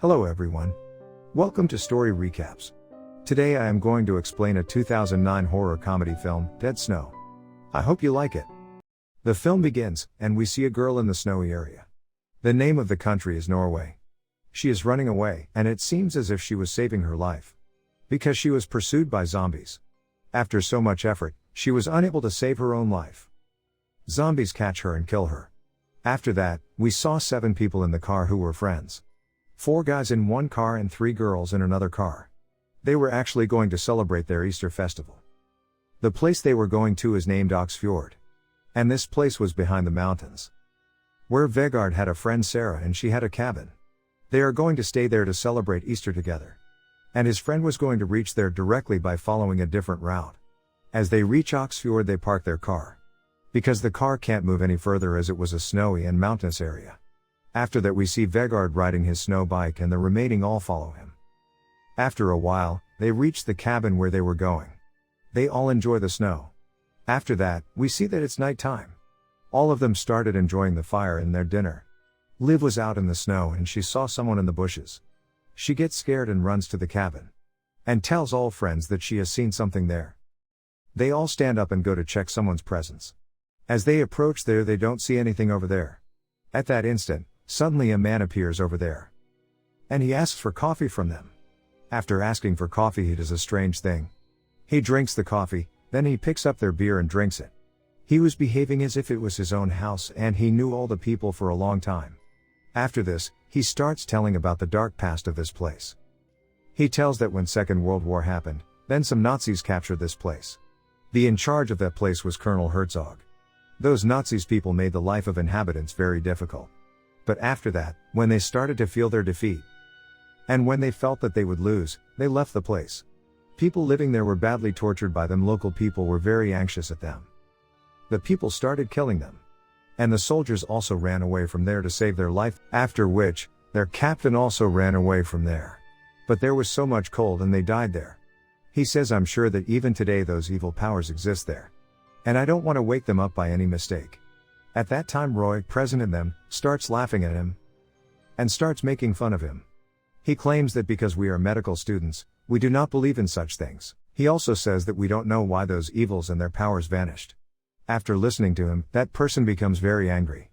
Hello everyone. Welcome to Story Recaps. Today I am going to explain a 2009 horror comedy film, Dead Snow. I hope you like it. The film begins, and we see a girl in the snowy area. The name of the country is Norway. She is running away, and it seems as if she was saving her life. Because she was pursued by zombies. After so much effort, she was unable to save her own life. Zombies catch her and kill her. After that, we saw 7 people in the car who were friends. 4 guys in one car and 3 girls in another car. They were actually going to celebrate their Easter festival. The place they were going to is named Oxfjord. And this place was behind the mountains. Where Vegard had a friend Sarah and she had a cabin. They are going to stay there to celebrate Easter together. And his friend was going to reach there directly by following a different route. As they reach Oxfjord they park their car. Because the car can't move any further as it was a snowy and mountainous area. After that we see Vegard riding his snow bike and the remaining all follow him. After a while, they reach the cabin where they were going. They all enjoy the snow. After that, we see that it's night time. All of them started enjoying the fire and their dinner. Liv was out in the snow and she saw someone in the bushes. She gets scared and runs to the cabin. And tells all friends that she has seen something there. They all stand up and go to check someone's presence. As they approach there they don't see anything over there. At that instant, suddenly a man appears over there. And he asks for coffee from them. After asking for coffee he does a strange thing. He drinks the coffee, then he picks up their beer and drinks it. He was behaving as if it was his own house and he knew all the people for a long time. After this, he starts telling about the dark past of this place. He tells that when Second World War happened, then some Nazis captured this place. The in charge of that place was Colonel Herzog. Those Nazis people made the life of inhabitants very difficult. But after that, when they started to feel their defeat, and when they felt that they would lose, they left the place. People living there were badly tortured by them. Local people were very anxious at them. The people started killing them. And the soldiers also ran away from there to save their life, after which, their captain also ran away from there. But there was so much cold and they died there. He says I'm sure that even today those evil powers exist there. And I don't want to wake them up by any mistake. At that time Roy, present in them, starts laughing at him. And starts making fun of him. He claims that because we are medical students, we do not believe in such things. He also says that we don't know why those evils and their powers vanished. After listening to him, that person becomes very angry.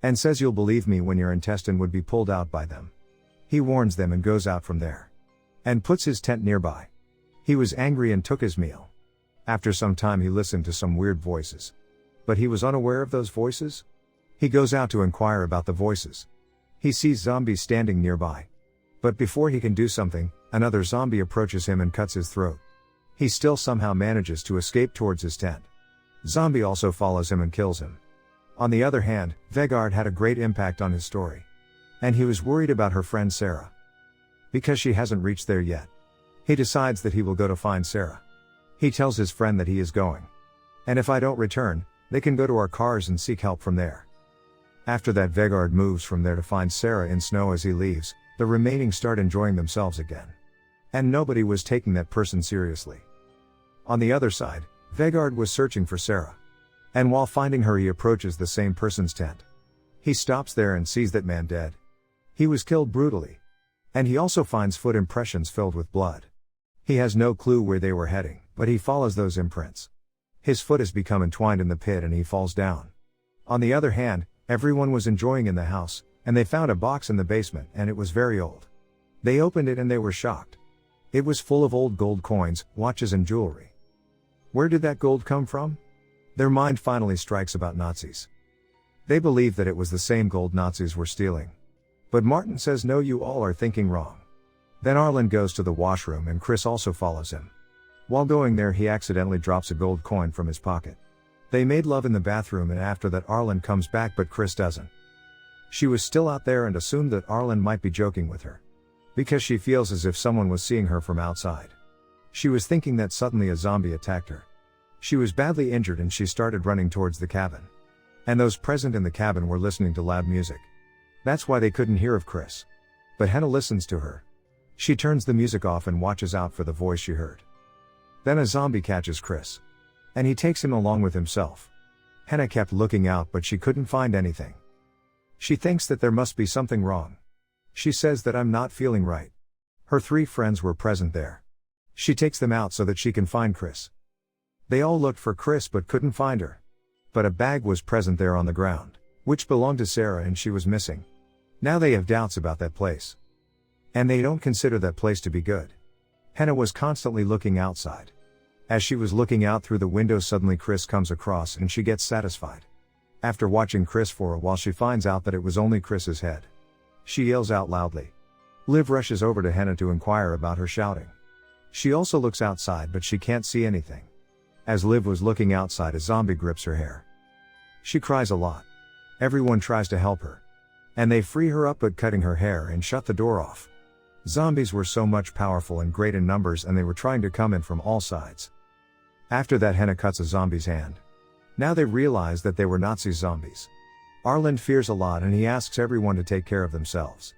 And says you'll believe me when your intestine would be pulled out by them. He warns them and goes out from there. And puts his tent nearby. He was angry and took his meal. After some time he listened to some weird voices. But he was unaware of those voices. He goes out to inquire about the voices. He sees zombies standing nearby. But before he can do something, another zombie approaches him and cuts his throat. He still somehow manages to escape towards his tent. Zombie also follows him and kills him. On the other hand, Vegard had a great impact on his story. And he was worried about her friend Sarah. Because she hasn't reached there yet. He decides that he will go to find Sarah. He tells his friend that he is going. And if I don't return, they can go to our cars and seek help from there. After that Vegard moves from there to find Sarah in snow. As he leaves, the remaining start enjoying themselves again. And nobody was taking that person seriously. On the other side, Vegard was searching for Sarah. And while finding her he approaches the same person's tent. He stops there and sees that man dead. He was killed brutally. And he also finds foot impressions filled with blood. He has no clue where they were heading, but he follows those imprints. His foot has become entwined in the pit and he falls down. On the other hand, everyone was enjoying in the house, and they found a box in the basement and it was very old. They opened it and they were shocked. It was full of old gold coins, watches and jewelry. Where did that gold come from? Their mind finally strikes about Nazis. They believe that it was the same gold Nazis were stealing. But Martin says no, you all are thinking wrong. Then Arlen goes to the washroom and Chris also follows him. While going there he accidentally drops a gold coin from his pocket. They made love in the bathroom and after that Arlen comes back but Chris doesn't. She was still out there and assumed that Arlen might be joking with her. Because she feels as if someone was seeing her from outside. She was thinking that suddenly a zombie attacked her. She was badly injured and she started running towards the cabin. And those present in the cabin were listening to loud music. That's why they couldn't hear of Chris. But Hannah listens to her. She turns the music off and watches out for the voice she heard. Then a zombie catches Chris. And he takes him along with himself. Hannah kept looking out but she couldn't find anything. She thinks that there must be something wrong. She says that I'm not feeling right. Her 3 friends were present there. She takes them out so that she can find Chris. They all looked for Chris but couldn't find her. But a bag was present there on the ground, which belonged to Sarah, and she was missing. Now they have doubts about that place. And they don't consider that place to be good. Hannah was constantly looking outside. As she was looking out through the window, suddenly Chris comes across and she gets satisfied. After watching Chris for a while, she finds out that it was only Chris's head. She yells out loudly. Liv rushes over to Hannah to inquire about her shouting. She also looks outside but she can't see anything. As Liv was looking outside, a zombie grips her hair. She cries a lot. Everyone tries to help her. And they free her up but cutting her hair and shut the door off. Zombies were so much powerful and great in numbers, and they were trying to come in from all sides. After that, Hannah cuts a zombie's hand. Now they realize that they were Nazi zombies. Arland fears a lot and he asks everyone to take care of themselves,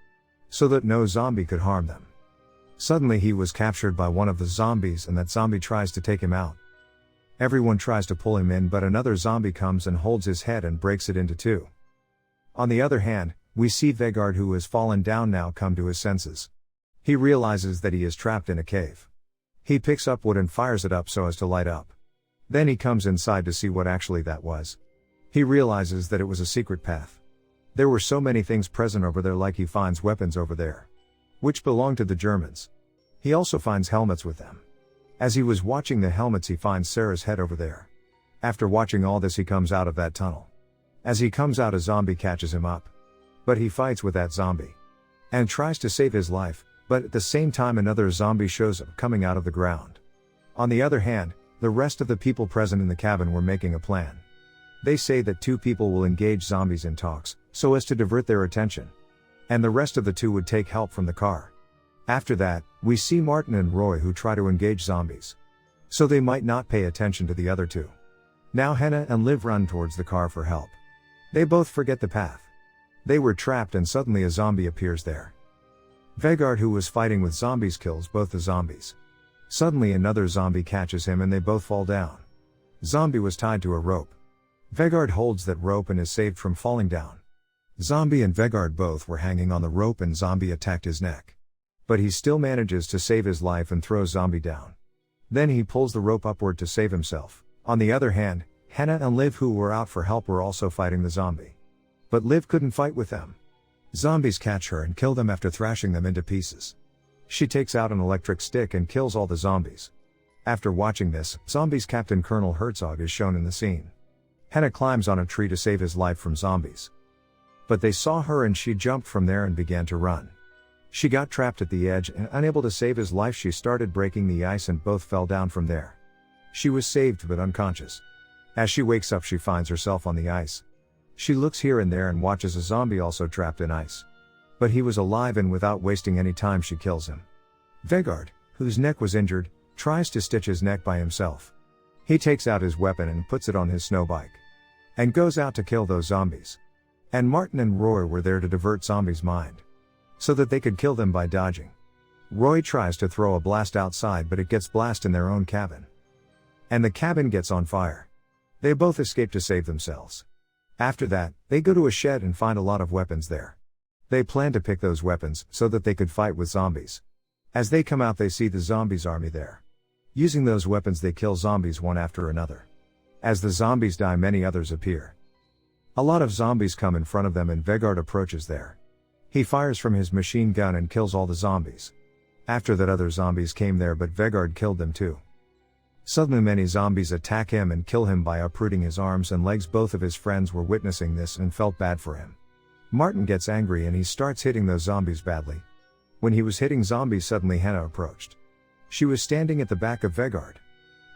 so that no zombie could harm them. Suddenly he was captured by one of the zombies and that zombie tries to take him out. Everyone tries to pull him in but another zombie comes and holds his head and breaks it into 2. On the other hand, we see Vegard, who has fallen down now, come to his senses. He realizes that he is trapped in a cave. He picks up wood and fires it up so as to light up. Then he comes inside to see what actually that was. He realizes that it was a secret path. There were so many things present over there, like he finds weapons over there, which belong to the Germans. He also finds helmets with them. As he was watching the helmets, he finds Sarah's head over there. After watching all this, he comes out of that tunnel. As he comes out, a zombie catches him up. But he fights with that zombie and tries to save his life, but at the same time another zombie shows up coming out of the ground. On the other hand, the rest of the people present in the cabin were making a plan. They say that 2 people will engage zombies in talks, so as to divert their attention. And the rest of the 2 would take help from the car. After that, we see Martin and Roy, who try to engage zombies, so they might not pay attention to the other 2. Now Hannah and Liv run towards the car for help. They both forget the path. They were trapped and suddenly a zombie appears there. Vegard, who was fighting with zombies, kills both the zombies. Suddenly another zombie catches him and they both fall down. Zombie was tied to a rope. Vegard holds that rope and is saved from falling down. Zombie and Vegard both were hanging on the rope and zombie attacked his neck. But he still manages to save his life and throws zombie down. Then he pulls the rope upward to save himself. On the other hand, Hannah and Liv, who were out for help, were also fighting the zombie. But Liv couldn't fight with them. Zombies catch her and kill them after thrashing them into pieces. She takes out an electric stick and kills all the zombies. After watching this, zombies Captain Colonel Herzog is shown in the scene. Hannah climbs on a tree to save his life from zombies. But they saw her and she jumped from there and began to run. She got trapped at the edge and unable to save his life, she started breaking the ice and both fell down from there. She was saved but unconscious. As she wakes up, she finds herself on the ice. She looks here and there and watches a zombie also trapped in ice. But he was alive, and without wasting any time she kills him. Vegard, whose neck was injured, tries to stitch his neck by himself. He takes out his weapon and puts it on his snow bike. And goes out to kill those zombies. And Martin and Roy were there to divert zombies' mind, so that they could kill them by dodging. Roy tries to throw a blast outside but it gets blast in their own cabin. And the cabin gets on fire. They both escape to save themselves. After that, they go to a shed and find a lot of weapons there. They plan to pick those weapons so that they could fight with zombies. As they come out, they see the zombies' army there. Using those weapons, they kill zombies one after another. As the zombies die, many others appear. A lot of zombies come in front of them and Vegard approaches there. He fires from his machine gun and kills all the zombies. After that, other zombies came there but Vegard killed them too. Suddenly many zombies attack him and kill him by uprooting his arms and legs. Both of his friends were witnessing this and felt bad for him. Martin gets angry and he starts hitting those zombies badly. When he was hitting zombies, suddenly Hannah approached. She was standing at the back of Vegard.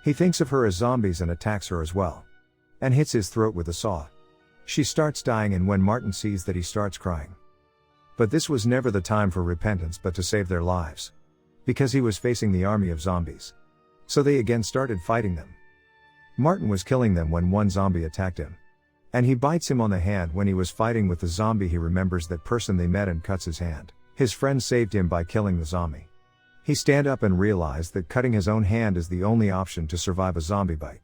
He thinks of her as zombies and attacks her as well. And hits his throat with a saw. She starts dying, and when Martin sees that, he starts crying. But this was never the time for repentance but to save their lives. Because he was facing the army of zombies. So they again started fighting them. Martin was killing them when one zombie attacked him. And he bites him on the hand. When he was fighting with the zombie, he remembers that person they met and cuts his hand. His friend saved him by killing the zombie. He stand up and realized that cutting his own hand is the only option to survive a zombie bite.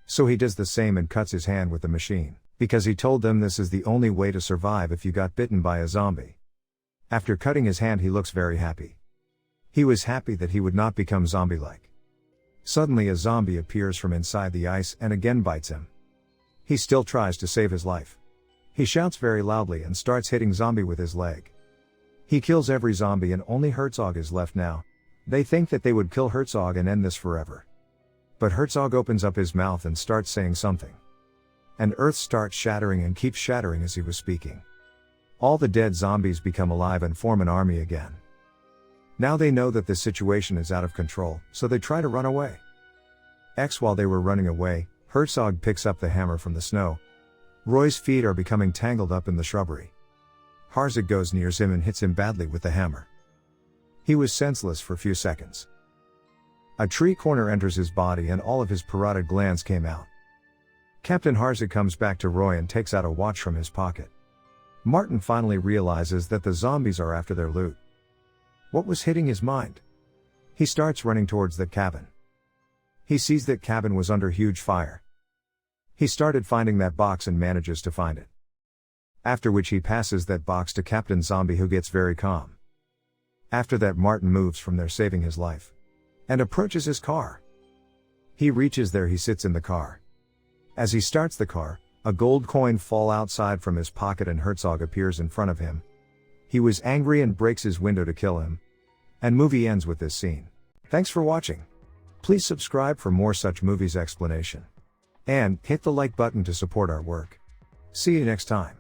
So he does the same and cuts his hand with the machine, because he told them this is the only way to survive if you got bitten by a zombie. After cutting his hand, he looks very happy. He was happy that he would not become zombie-like. Suddenly a zombie appears from inside the ice and again bites him. He still tries to save his life. He shouts very loudly and starts hitting zombie with his leg. He kills every zombie and only Herzog is left now. They think that they would kill Herzog and end this forever. But Herzog opens up his mouth and starts saying something. And earth starts shattering and keeps shattering as he was speaking. All the dead zombies become alive and form an army again. Now they know that this situation is out of control, so they try to run away. While they were running away, Herzog picks up the hammer from the snow. Roy's feet are becoming tangled up in the shrubbery. Herzog goes near him and hits him badly with the hammer. He was senseless for a few seconds. A tree corner enters his body and all of his parotid glands came out. Captain Herzog comes back to Roy and takes out a watch from his pocket. Martin finally realizes that the zombies are after their loot. What was hitting his mind? He starts running towards that cabin. He sees that cabin was under huge fire. He started finding that box and manages to find it. After which he passes that box to Captain Zombie, who gets very calm. After that, Martin moves from there, saving his life. And approaches his car. He reaches there, he sits in the car. As he starts the car, a gold coin falls outside from his pocket and Herzog appears in front of him. He was angry and breaks his window to kill him. And movie ends with this scene. Thanks for watching. Please subscribe for more such movies explanation. And hit the like button to support our work. See you next time.